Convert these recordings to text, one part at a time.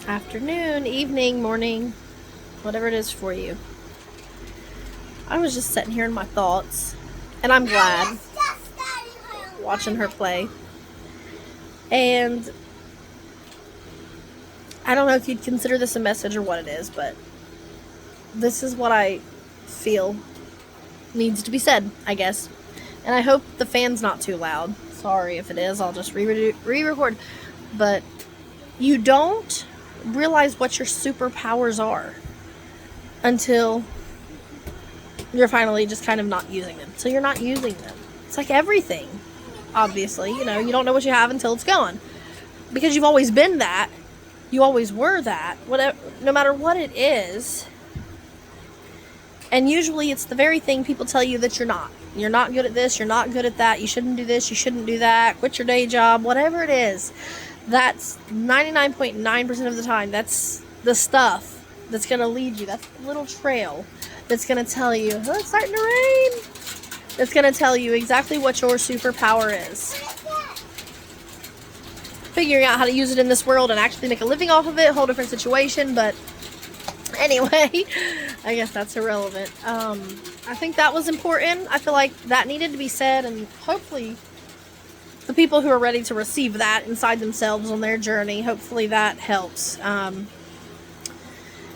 afternoon, evening, morning, whatever it is for you. I was just sitting here in my thoughts, and I'm glad watching her play. And I don't know if you'd consider this a message or what it is, but this is what I feel needs to be said, I guess. And I hope the fan's not too loud. Sorry if it is, I'll just re-record. But you don't realize what your superpowers are until you're finally just kind of not using them. So you're not using them. It's like everything, obviously. You don't know what you have until it's gone. Because you've always been that. You always were that. Whatever, no matter what it is. And usually it's the very thing people tell you that you're not. You're not good at this. You're not good at that. You shouldn't do this. You shouldn't do that. Quit your day job. Whatever it is. That's 99.9% of the time. That's the stuff that's going to lead you. That's the little trail that's going to tell you, oh, it's starting to rain. That's going to tell you exactly what your superpower is. Figuring out how to use it in this world and actually make a living off of it, whole different situation. But anyway, I guess that's irrelevant. I think that was important. I feel like that needed to be said, and hopefully the people who are ready to receive that inside themselves on their journey, hopefully that helps. And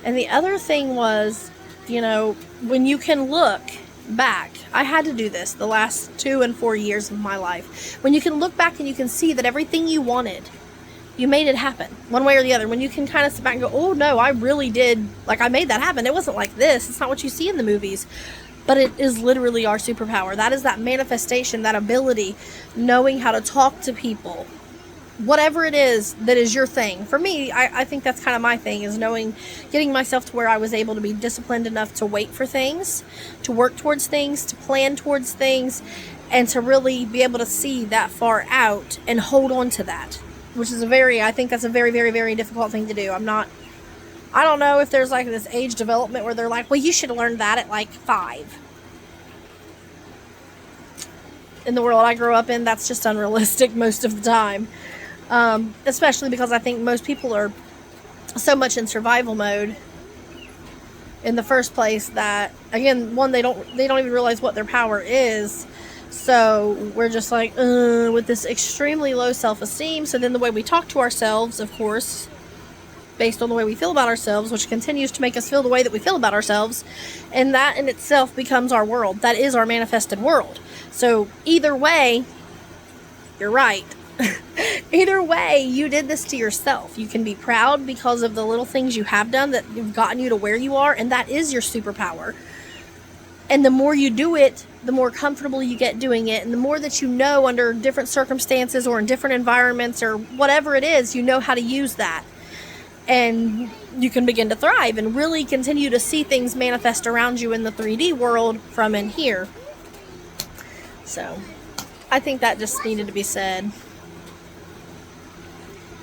the other thing was, when you can look back, I had to do this the last 2 and 4 years of my life. When you can look back and you can see that everything you wanted, you made it happen one way or the other. When you can kind of sit back and go, oh no, I really did, I made that happen. It wasn't like this. It's not what you see in the movies. But it is literally our superpower. That is that manifestation, that ability, knowing how to talk to people. Whatever it is that is your thing. For me, I think that's kind of my thing, is getting myself to where I was able to be disciplined enough to wait for things, to work towards things, to plan towards things, and to really be able to see that far out and hold on to that. Which is I think that's a very, very, very difficult thing to do. I don't know if there's this age development where they're like, well, you should have learned that at 5. In the world I grew up in, that's just unrealistic most of the time. Especially because I think most people are so much in survival mode in the first place that, again, one, they don't even realize what their power is. So we're just with this extremely low self-esteem. So then the way we talk to ourselves, of course, based on the way we feel about ourselves, which continues to make us feel the way that we feel about ourselves, and that in itself becomes our world. That is our manifested world. So either way, you're right. Either way, you did this to yourself. You can be proud because of the little things you have done that have gotten you to where you are, and that is your superpower. And the more you do it, the more comfortable you get doing it, and the more that you know under different circumstances or in different environments or whatever it is, you know how to use that. And you can begin to thrive and really continue to see things manifest around you in the 3D world from in here. So, I think that just needed to be said.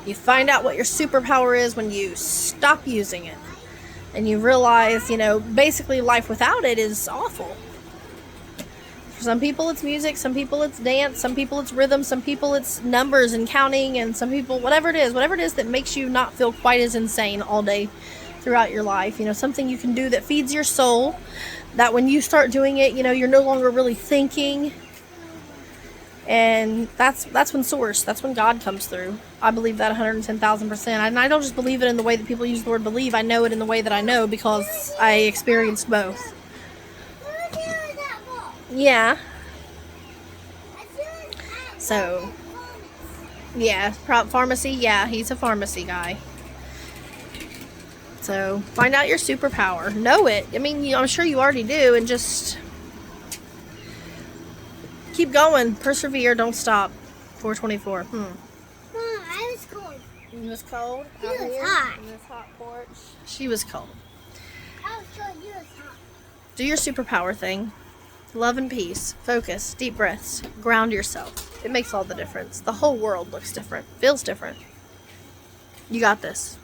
You find out what your superpower is when you stop using it. And you realize, basically life without it is awful. For some people it's music, some people it's dance, some people it's rhythm, some people it's numbers and counting, and some people, whatever it is that makes you not feel quite as insane all day throughout your life. Something you can do that feeds your soul, that when you start doing it, you're no longer really thinking. And that's when God comes through. I believe that 110,000%. And I don't just believe it in the way that people use the word believe. I know it in the way that I know because I experienced both. Yeah. So, yeah, pharmacy. Yeah, he's a pharmacy guy. So, find out your superpower. Know it. I'm sure you already do, and just keep going. Persevere. Don't stop. 424. Mom, I was cold. You was cold? You was hot. In this hot porch. She was cold. I was cold. You was hot. Do your superpower thing. Love and peace. Focus. Deep breaths. Ground yourself. It makes all the difference. The whole world looks different. Feels different. You got this.